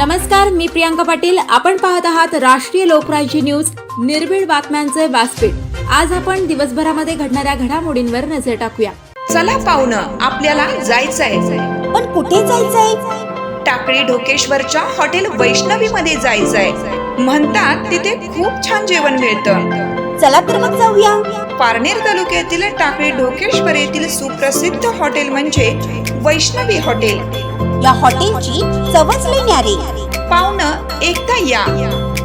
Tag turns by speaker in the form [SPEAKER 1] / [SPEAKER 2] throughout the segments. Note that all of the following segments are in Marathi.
[SPEAKER 1] नमस्कार, मी प्रियांका पाटील. आपण पाहत आहात राष्ट्रीय लोकराज्य न्यूज, निर्भीड बातम्यांचे व्यासपीठ. आज आपण दिवसभरामध्ये घडणाऱ्या घडामोडींवर नजर टाकूया.
[SPEAKER 2] चला पाहुणं, आपल्याला जायचंय.
[SPEAKER 3] पण कुठे जायचंय?
[SPEAKER 2] टाकळी ढोकेश्वरच्या हॉटेल वैष्णवी मध्ये जायचंय. म्हणतात तिथे खूप छान जेवण मिळतं.
[SPEAKER 3] चला तर मग जाऊया.
[SPEAKER 2] पारनेर तालुक्यातील टाकळी ढोकेश्वर येथील सुप्रसिद्ध हॉटेल म्हणजे वैष्णवी हॉटेल.
[SPEAKER 3] या हॉटेलची चवच लई न्यारी.
[SPEAKER 2] पाहुणं, एकदा या.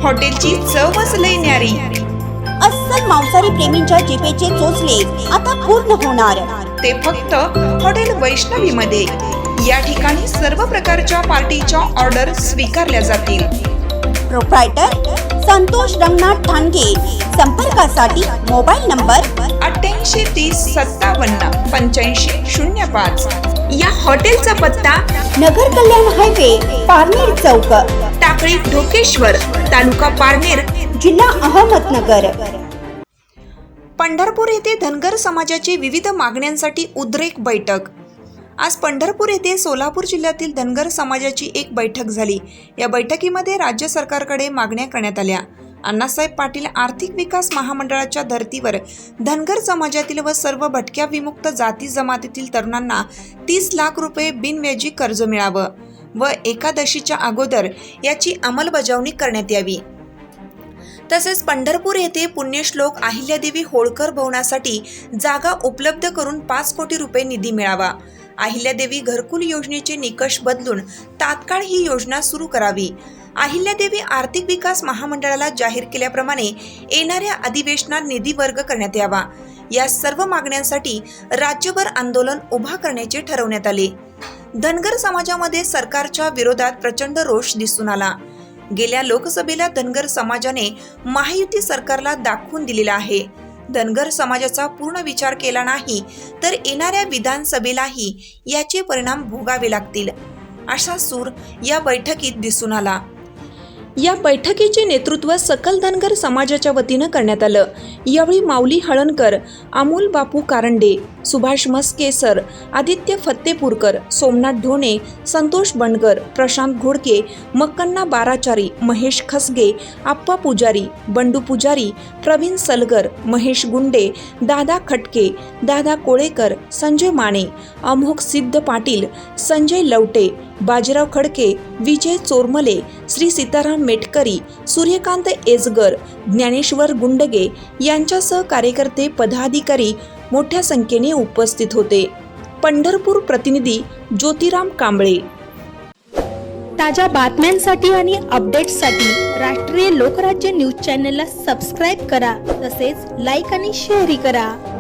[SPEAKER 2] हॉटेलची चवच लई न्यारी.
[SPEAKER 3] अस्सल मांसाहारी प्रेमींच्या जिभेचे चोचले आता पूर्ण होणार.
[SPEAKER 2] ते फक्त हॉटेल वैष्णवी मध्ये. या ठिकाणी सर्व प्रकारच्या पार्टीच्या ऑर्डर स्वीकारल्या जातील.
[SPEAKER 3] प्रोप्रायटर संतोष रंगनाथ ठाणगे. संपर्कासाठी मोबाईल नंबर
[SPEAKER 2] 8830578505. या हॉटेलचा पत्ता
[SPEAKER 3] नगर कल्याण हायवे, पारनेर चौक,
[SPEAKER 2] टाकळी ढोकेश्वर, तालुका पारनेर,
[SPEAKER 3] जिल्हा अहमदनगर.
[SPEAKER 2] पंढरपूर येथे धनगर समाजाची विविध मागण्यांसाठी उद्रेक बैठक. आज पंढरपूर येथे सोलापूर जिल्ह्यातील धनगर समाजाची एक बैठक झाली. या बैठकीमध्ये राज्य सरकारकडे मागण्या करण्यात आल्या. अण्णासाहेब पाटील आर्थिक विकास महामंडळाच्या धर्तीवर धनगर समाजातील व सर्व भटक्या विमुक्त जाती जमातीतील तरुणांना 30 लाख रुपये बिनव्याजी कर्ज मिळावं व एकादशीच्या अगोदर याची अंमलबजावणी करण्यात यावी. तसेच पंढरपूर येथे पुण्यश्लोक अहिल्यादेवी होळकर भवनासाठी जागा उपलब्ध करून 5 कोटी रुपये निधी मिळावा. अहिल्यादेवी घरकुल योजनेचे निकष बदलून तात्काळ ही योजना सुरू करावी. अहिल्यादेवी आर्थिक विकास महामंडळाला जाहीर केल्याप्रमाणे येणाऱ्या अधिवेशनात निधी वर्ग करण्यात यावा. या सर्व मागण्यांसाठी राज्यभर आंदोलन उभा करण्याचे ठरवण्यात आले. धनगर समाजामध्ये सरकारच्या विरोधात प्रचंड रोष दिसून आला. गेल्या लोकसभेला धनगर समाजाने महायुती सरकारला दाखवून दिलेला आहे. धनगर समाजाचा पूर्ण विचार केला नाही तर येणाऱ्या विधानसभेलाही याचे परिणाम भोगावे लागतील, असा सूर या बैठकीत दिसून आला. या बैठकीचे नेतृत्व सकल धनगर समाजाच्या वतीनं करण्यात आलं. यावेळी माऊली हळणकर, अमोल बापू कारंडे, सुभाष मस्केसर, आदित्य फत्तेपूरकर, सोमनाथ ढोणे, संतोष बंडकर, प्रशांत घोडके, मक्कन्ना बाराचारी, महेश खसगे, आप्पा पुजारी, बंडू पुजारी, प्रवीण सलगर, महेश गुंडे, दादा खटके, दादा कोळेकर, संजय माने, अमोघ सिद्ध पाटील, संजय लवटे, बाजीराव खडके, विजय चोरमले, श्री सीताराम मेटकरी, सूर्यकांत एजगर, ज्ञानेश्वर गुंडगे यांच्यासह कार्यकर्ते, पदाधिकारी मोठ्या संख्येने उपस्थित होते. पंढरपूर प्रतिनिधी ज्योतिराम कांबळे.
[SPEAKER 4] ताज्या बातम्यांसाठी आणि अपडेट्ससाठी राष्ट्रीय लोकराज्य न्यूज चॅनलला सबस्क्राईब करा. तसेच लाईक आणि शेअरही करा.